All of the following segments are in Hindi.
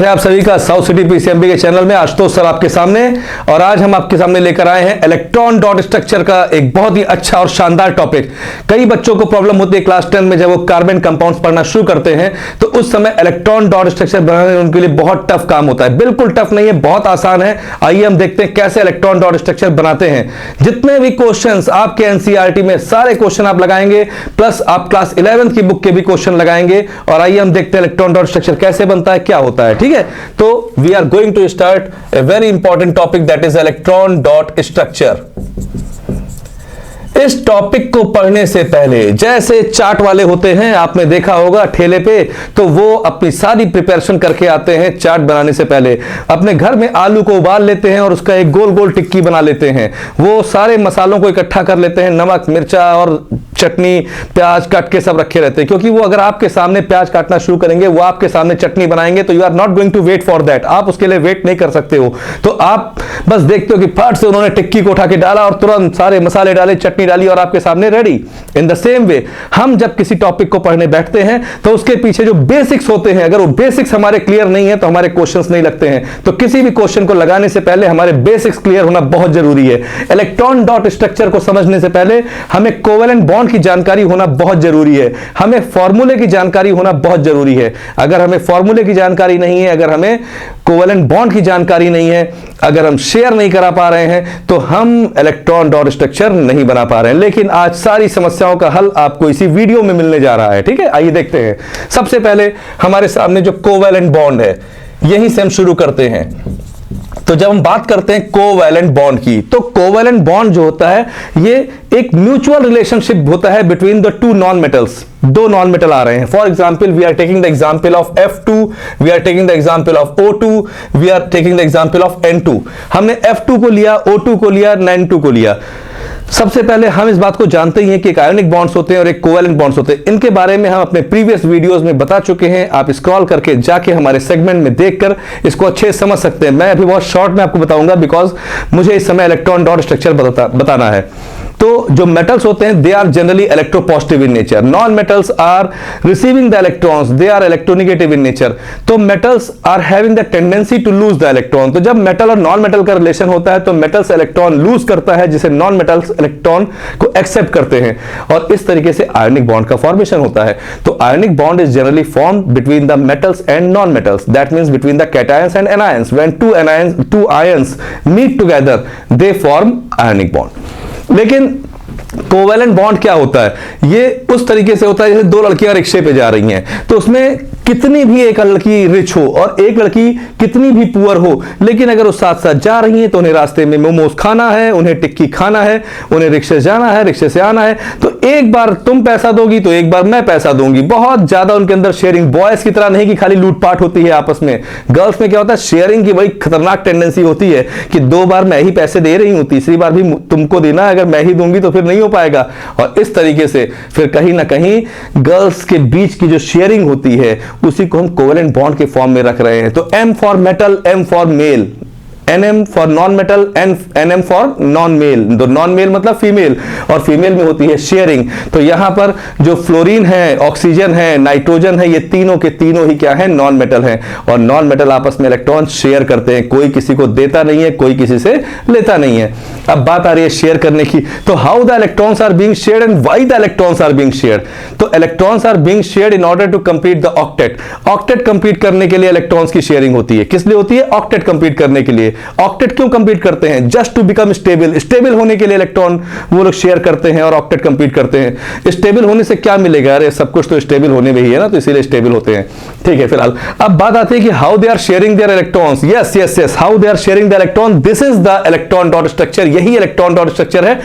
आप सभी का साउथ सिटी पीसीएमबी के चैनल में आशुतोष सर आपके सामने। और आज हम आपके सामने लेकर आए हैं इलेक्ट्रॉन डॉट स्ट्रक्चर का एक बहुत ही अच्छा और शानदार टॉपिक। कई बच्चों को प्रॉब्लम होती है क्लास 10 में जब वो कार्बन कंपाउंड्स पढ़ना शुरू करते हैं तो उस समय इलेक्ट्रॉन डॉट स्ट्रक्चर बनाने उनके लिए बहुत टफ काम होता है। बिल्कुल टफ नहीं है, बहुत आसान है। आइए हम देखते हैं कैसे इलेक्ट्रॉन डॉट स्ट्रक्चर बनाते हैं। जितने भी क्वेश्चन आपके एनसीईआरटी में सारे क्वेश्चन आप लगाएंगे, प्लस आप क्लास 11 की बुक के भी क्वेश्चन लगाएंगे। और आइए हम देखते हैं इलेक्ट्रॉन डॉट स्ट्रक्चर कैसे बनता है, क्या होता है। ठीक है, तो we are going to start a very important topic that is electron dot structure. इस टॉपिक को पढ़ने से पहले जैसे चाट वाले होते हैं, आपने देखा होगा ठेले पे, तो वो अपनी सारी प्रिपरेशन करके आते हैं। चाट बनाने से पहले अपने घर में आलू को उबाल लेते हैं और उसका एक गोल गोल टिक्की बना लेते हैं। वो सारे मसालों को इकट्ठा कर लेते हैं, नमक, मिर्चा और चटनी, प्याज काट के सब रखे रहते हैं। क्योंकि वो अगर आपके सामने प्याज काटना शुरू करेंगे, वो आपके सामने चटनी बनाएंगे, तो you are not going to wait for that. आप उसके लिए वेट नहीं कर सकते हो। तो आप बस देखते हो कि फट से उन्होंने टिक्की को उठा के डाला और तुरंत सारे मसाले डाले, चटनी डाली और आपके सामने ready. In the same way हम जब किसी टॉपिक को पढ़ने बैठते हैं तो उसके पीछे जो बेसिक्स होते हैं, अगर वो बेसिक्स हमारे क्लियर नहीं है तो हमारे क्वेश्चंस नहीं लगते हैं। तो किसी भी क्वेश्चन को लगाने से पहले हमारे बेसिक्स क्लियर होना बहुत जरूरी है। इलेक्ट्रॉन डॉट स्ट्रक्चर को समझने से पहले हमें कोवेलेंट बॉन्ड की जानकारी होना बहुत जरूरी है। हमें फॉर्मूले की जानकारी होना बहुत जरूरी है। अगर हमें फॉर्मूले की जानकारी नहीं है, अगर हमें कोवेलेंट बॉन्ड की जानकारी नहीं है, अगर हम शेयर नहीं करा पा रहे हैं, तो हम इलेक्ट्रॉन डॉट स्ट्रक्चर नहीं बना पा रहे हैं। लेकिन आज सारी समस्याओं का हल आपको इसी वीडियो में मिलने जा रहा है। ठीक है, आइए देखते हैं। सबसे पहले हमारे सामने जो कोवेलेंट बॉन्ड है, यहीं से हम शुरू करते हैं। तो जब हम बात करते हैं कोवैलेंट बॉन्ड की, तो कोवैलेंट बॉन्ड जो होता है ये एक म्यूचुअल रिलेशनशिप होता है between the two non metals. दो नॉन मेटल आ रहे हैं। For example we are taking the example of F2, we are taking the example of O2, we are taking the example of N2। हमने F2 को लिया, O2 को लिया, N2 को लिया। सबसे पहले हम इस बात को जानते ही हैं कि एक आयोनिक बॉन्ड्स होते हैं और एक कोवैलेंट बॉन्ड्स होते हैं। इनके बारे में हम अपने प्रीवियस वीडियोस में बता चुके हैं। आप स्क्रॉल करके जाके हमारे सेगमेंट में देखकर इसको अच्छे से समझ सकते हैं। मैं अभी बहुत शॉर्ट में आपको बताऊंगा बिकॉज मुझे इस समय इलेक्ट्रॉन डॉट स्ट्रक्चर बताना है। तो जो मेटल्स होते हैं they are generally electropositive in nature. Non metals are receiving the electrons, they are electronegative in nature. तो metals are having the tendency to lose the electron. तो जब मेटल और नॉन मेटल का रिलेशन होता है तो मेटल्स इलेक्ट्रॉन लूज करता है, जिसे नॉन मेटल्स इलेक्ट्रॉन को एक्सेप्ट करते हैं, और इस तरीके से आयोनिक बॉन्ड का फॉर्मेशन होता है। तो ionic bond is generally formed between the metals and non metals. That means between the cations and anions. When two ions meet together they form ionic bond. लेकिन कोवैलेंट बॉन्ड क्या होता है? ये उस तरीके से होता है जैसे दो लड़कियां रिक्शे पे जा रही हैं, तो उसमें कितनी भी एक लड़की रिच हो और एक लड़की कितनी भी पुअर हो, लेकिन अगर वो साथ साथ जा रही हैं तो उन्हें रास्ते में मोमोज खाना है, उन्हें टिक्की खाना है, उन्हें रिक्शे से जाना है, रिक्शे से आना है। तो एक बार तुम पैसा दोगी तो एक बार मैं पैसा दूंगी। बहुत ज्यादा उनके अंदर शेयरिंग, बॉयज की तरह नहीं कि खाली लूटपाट होती है आपस में। गर्ल्स में क्या होता है, शेयरिंग की बड़ी खतरनाक टेंडेंसी होती है कि दो बार मैं ही पैसे दे रही हूं, तीसरी बार भी तुमको देना है, अगर मैं ही दूंगी तो फिर नहीं हो पाएगा। और इस तरीके से फिर कहीं ना कहीं गर्ल्स के बीच की जो शेयरिंग होती है उसी को हम कोवैलेंट बॉन्ड के फॉर्म में रख रहे हैं। तो M for metal, M for male, NM for non metal, NM for non male. तो नॉन मेल मतलब फीमेल, और फीमेल में होती है शेयरिंग। तो यहां पर जो फ्लोरीन है, ऑक्सीजन है, नाइट्रोजन है, ये तीनों के तीनों ही क्या है, नॉन मेटल है। और नॉन मेटल आपस में इलेक्ट्रॉन शेयर करते हैं, कोई किसी को देता नहीं है, कोई किसी से लेता नहीं है। अब बात आ रही है शेयर करने की। तो how the electrons are being shared and why the electrons are being shared? तो electrons are being shared in order to complete the octet. Octet complete करने के लिए इलेक्ट्रॉन्स की शेयरिंग होती है। किस लिए होती है? ऑक्टेट कंप्लीट करने के लिए। ऑक्टेट क्यों कंप्लीट करते हैं? Just to become stable. Stable होने के लिए इलेक्ट्रॉन वो लोग शेयर करते हैं और ऑक्टेट कंप्लीट करते हैं। स्टेबल होने से क्या मिलेगा? अरे सब कुछ तो स्टेबल होने में ही है ना, तो इसीलिए स्टेबल होते हैं। ठीक है, फिलहाल अब बात आती है कि how they are sharing their electrons. Yes yes yes, how they are sharing the electron, this is the electron dot structure. यही इलेक्ट्रॉन डॉट स्ट्रक्चर है।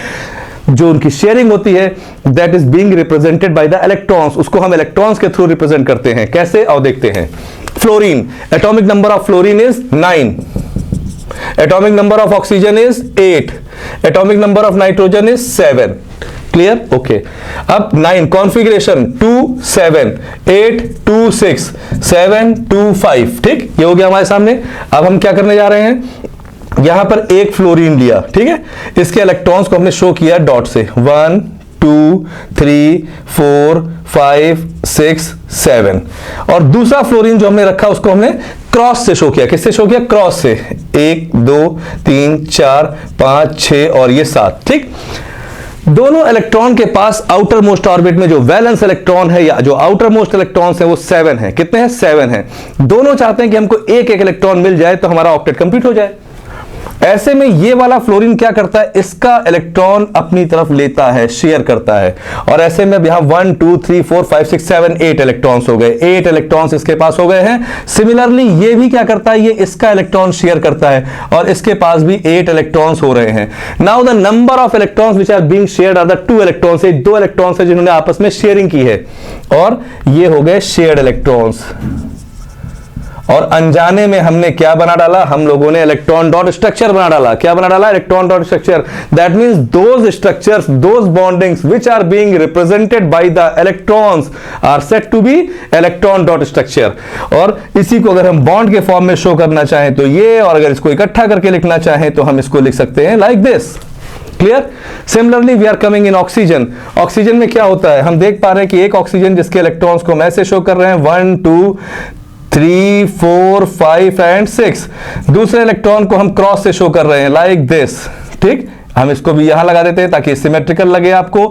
जो उनकी शेयरिंग होती है that is being represented by the electrons. उसको हम इलेक्ट्रॉन्स के थ्रू रिप्रेजेंट करते हैं। कैसे? और देखते हैं। Fluorine, atomic number of fluorine is 9, atomic number of oxygen is 8, atomic number of nitrogen is 7। Clear? Okay. अब 9 कॉन्फ़िगरेशन 2 7 8 2 6 7 2 5। ठीक, ये हो गया हमारे सामने। अब हम क्या करने जा रहे हैं, यहां पर एक फ्लोरीन लिया, ठीक है, इसके इलेक्ट्रॉन्स को हमने शो किया डॉट से 1 2 3 4 5 6 7। और दूसरा फ्लोरीन जो हमने रखा उसको हमने क्रॉस से शो किया। किससे शो किया? क्रॉस से। 1 2 3 4 5 6 और ये 7। ठीक, दोनों इलेक्ट्रॉन के पास आउटर मोस्ट ऑर्बिट में जो वैलेंस इलेक्ट्रॉन है या जो आउटर मोस्ट इलेक्ट्रॉन्स है वो 7 है। कितने हैं? 7 है। दोनों चाहते हैं कि हमको एक एक इलेक्ट्रॉन मिल जाए तो हमारा ऑक्टेट कंप्लीट हो जाए। ऐसे में ये वाला फ्लोरीन क्या करता है? इसका इलेक्ट्रॉन अपनी तरफ लेता है, शेयर करता है। और ऐसे में यहां 1 2 3 4 5 6 7 8 इलेक्ट्रॉन्स हो गए। 8 इलेक्ट्रॉन्स इसके पास हो गए हैं। सिमिलरली ये भी क्या करता है? ये इसका इलेक्ट्रॉन शेयर करता है और इसके पास भी 8 इलेक्ट्रॉन्स हो रहे हैं। Now the number of electrons which are being shared are the 2 electrons. 2 electrons है जिन्होंने आपस में शेयरिंग की है और ये हो गए शेयर्ड इलेक्ट्रॉन्स। और अनजाने में हमने क्या बना डाला? हम लोगों ने इलेक्ट्रॉन डॉट स्ट्रक्चर बना डाला। क्या बना डाला? Electron dot structure. That means those structures, those bondings which are being represented by the electrons are said to be electron dot structure. और इसी को अगर हम बॉन्ड के फॉर्म में शो करना चाहें तो ये, और अगर इसको इकट्ठा करके लिखना चाहें तो हम इसको लिख सकते हैं like this. Clear? Similarly we are coming in oxygen. Oxygen में क्या होता है? हम देख पा रहे हैं कि एक ऑक्सीजन जिसके इलेक्ट्रॉन्स को हम ऐसे शो कर रहे हैं 1 2 3 4 5 एंड 6। दूसरे इलेक्ट्रॉन को हम क्रॉस से शो कर रहे हैं लाइक दिस। ठीक, हम इसको भी यहां लगा देते हैं ताकि सिमेट्रिकल लगे आपको।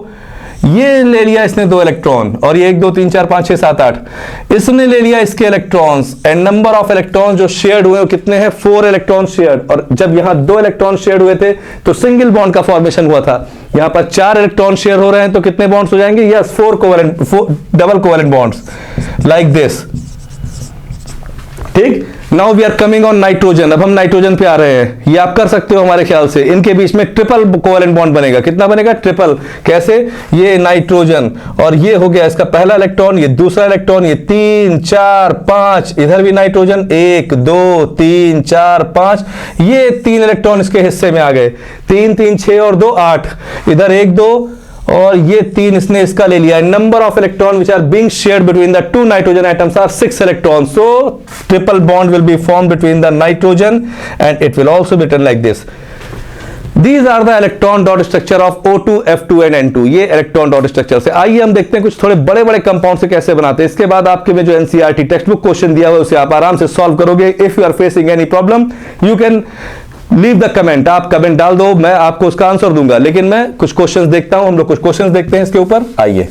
ये ले लिया इसने 2 इलेक्ट्रॉन और ये 1 2 3 4 5 6 7 8। इसने ले लिया इसके electrons and number of electron जो शेयर्ड हुए वो कितने हैं? 4 इलेक्ट्रॉन शेयर्ड। और जब यहां 2 इलेक्ट्रॉन शेयर्ड हुए थे तो सिंगल बॉन्ड का फॉर्मेशन हुआ था। यहां पर 4 इलेक्ट्रॉन शेयर हो रहे हैं तो कितने बॉन्ड्स हो जाएंगे? Yes, 4 covalent, 4 double covalent bonds like this. ठीक, now we are coming on nitrogen. अब हम नाइट्रोजन पे आ रहे हैं। ये आप कर सकते हो हमारे ख्याल से। इनके बीच में ट्रिपल कोवेलेंट बॉन्ड बनेगा। कितना बनेगा? ट्रिपल। कैसे? ये नाइट्रोजन और ये हो गया इसका पहला इलेक्ट्रॉन, ये दूसरा इलेक्ट्रॉन, ये 3 4 5, इधर भी नाइट्रोजन 1 2 3 4 5, ये 3 इलेक्ट्रॉन इसके हिस्से में आ गए। 3 3 6 और 2 8, इधर 1 2 और ये 3 इसने इसका ले लिया। Number of electron which are being shared between the 2 nitrogen atoms are 6 electron. So triple bond will be formed between the nitrogen and it will also be written like this. These are the electron dot structure of O2, F2 and N2। ये इलेक्ट्रॉन डॉट स्ट्रक्चर से। आइए हम देखते हैं कुछ थोड़े बड़े बड़े कंपाउंड से कैसे बनाते हैं। इसके बाद आपके में जो NCERT टेक्स्ट बुक क्वेश्चन दिया हुआ है उसे आप आराम से सॉल्व करोगे। If you are facing any problem you can leave the comment. आप कमेंट डाल दो, मैं आपको उसका आंसर दूंगा। लेकिन मैं कुछ क्वेश्चंस देखता हूं। हम लोग कुछ क्वेश्चंस देखते हैं इसके ऊपर। आइए,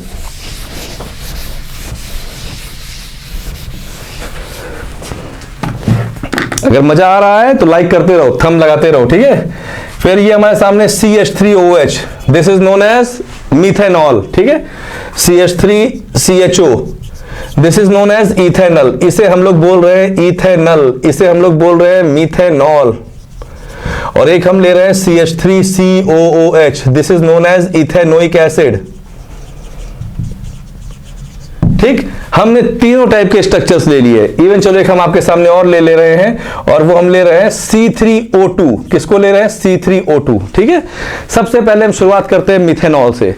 अगर मजा आ रहा है तो लाइक करते रहो, थंब लगाते रहो। ठीक है, फिर ये हमारे सामने CH3OH, this is known as methanol. ठीक है, CH3CHO, this is known as ethanol. इसे हम लोग बोल रहे हैं इथेनॉल, इसे हम लोग बोल रहे हैं मिथेनॉल। और एक हम ले रहे हैं CH3COOH, this is known as ethanoic acid. ठीक, हमने तीनों टाइप के स्ट्रक्चर्स ले लिए। इवन चलो एक हम आपके सामने और ले रहे हैं और वो हम ले रहे हैं C3O2। किसको ले रहे हैं? C3O2। ठीक है, सबसे पहले हम शुरुआत करते हैं मिथेनॉल से।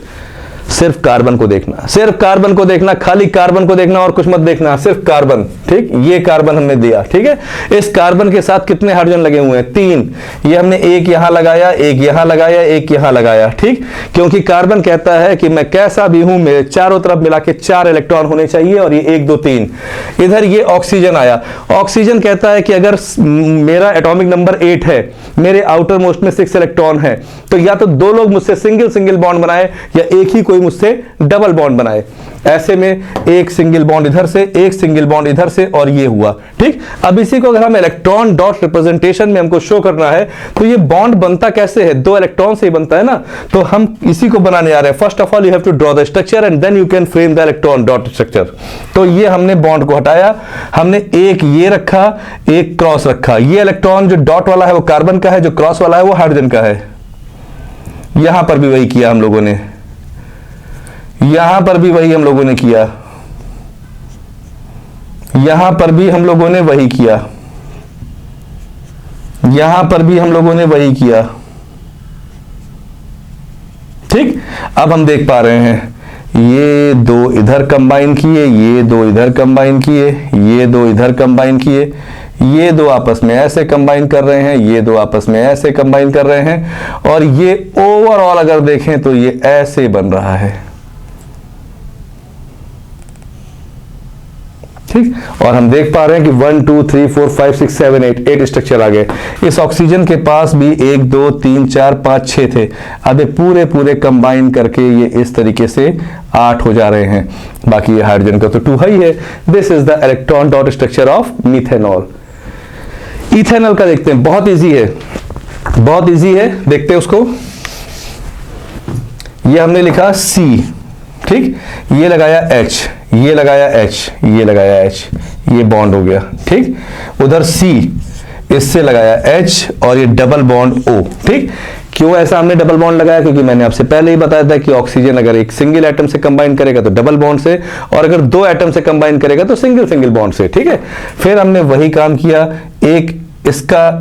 सिर्फ कार्बन को देखना, सिर्फ कार्बन को देखना, खाली कार्बन को देखना और कुछ मत देखना, सिर्फ कार्बन। ठीक, ये कार्बन हमने दिया। ठीक है, इस कार्बन के साथ कितने हाइड्रोजन लगे हुए हैं? 3। ये हमने एक यहां लगाया, एक यहां लगाया, एक यहां लगाया। ठीक, क्योंकि कार्बन कहता है कि मैं कैसा भी हूं, मेरे चारों तरफ मिला के 4 इलेक्ट्रॉन होने चाहिए और ये 1 2 3। इधर ये ऑक्सीजन आया। ऑक्सीजन कहता है कि अगर मेरा एटॉमिक नंबर 8 है, मेरे आउटर मोस्ट में 6 इलेक्ट्रॉन है, तो या तो 2 लोग मुझसे सिंगल सिंगल बॉन्ड बनाए या एक ही कोई मुझसे डबल बॉन्ड बनाए। ऐसे में एक सिंगल बॉन्ड इधर से, एक सिंगल बॉन्ड इधर से और ये हुआ। ठीक, अब इसी को अगर हम इलेक्ट्रॉन डॉट रिप्रेजेंटेशन में हमको शो करना है तो ये बॉन्ड बनता कैसे है? 2 इलेक्ट्रॉन से ही बनता है ना। तो हम इसी को बनाने जा रहे हैं। First of all you have to draw the structure and then you can frame the electron dot structure. तो ये हमने बॉन्ड को हटाया, हमने एक ये रखा, एक क्रॉस रखा। ये इलेक्ट्रॉन जो डॉट वाला है वो कार्बन का है, जो क्रॉस वाला है वो हाइड्रोजन का है। यहां पर भी वही किया हम लोगों ने, यहां पर भी वही हम लोगों ने किया, यहां पर भी हम लोगों ने वही किया, यहां पर भी हम लोगों ने वही किया। ठीक, अब हम देख पा रहे हैं ये 2 इधर कंबाइन किए, ये 2 इधर कंबाइन किए, ये 2 इधर कंबाइन किए, ये दो आपस में ऐसे कंबाइन कर रहे हैं, ये दो आपस में ऐसे कंबाइन कर रहे हैं, और ये ओवरऑल अगर देखें तो ये ऐसे बन रहा है। ठीक, और हम देख पा रहे हैं कि 1 2 3 4 5 6 7 8 स्ट्रक्चर आ गए। इस ऑक्सीजन के पास भी 1 2 3 4 5 6 थे, अब ये पूरे पूरे कंबाइन करके ये इस तरीके से 8 हो जा रहे हैं। बाकी ये हाइड्रोजन का तो 2 ही है। This is the electron dot structure of methanol. Ethanol का देखते हैं, बहुत इजी है, बहुत इजी है, देखते हैं उसको। ये हमने लिखा C, ठीक, ये लगाया H, ये लगाया H, ये लगाया H, ये बॉन्ड हो गया। ठीक, उधर C, इससे लगाया H और ये डबल बॉन्ड O। ठीक, क्यों ऐसा हमने डबल बॉन्ड लगाया? क्योंकि मैंने आपसे पहले ही बताया था कि ऑक्सीजन अगर एक सिंगल एटम से कंबाइन करेगा तो डबल बॉन्ड से, और अगर दो एटम से कंबाइन करेगा तो सिंगल सिंगल बॉन्ड से। ठीक है, फिर हमने वही काम किया, एक इसका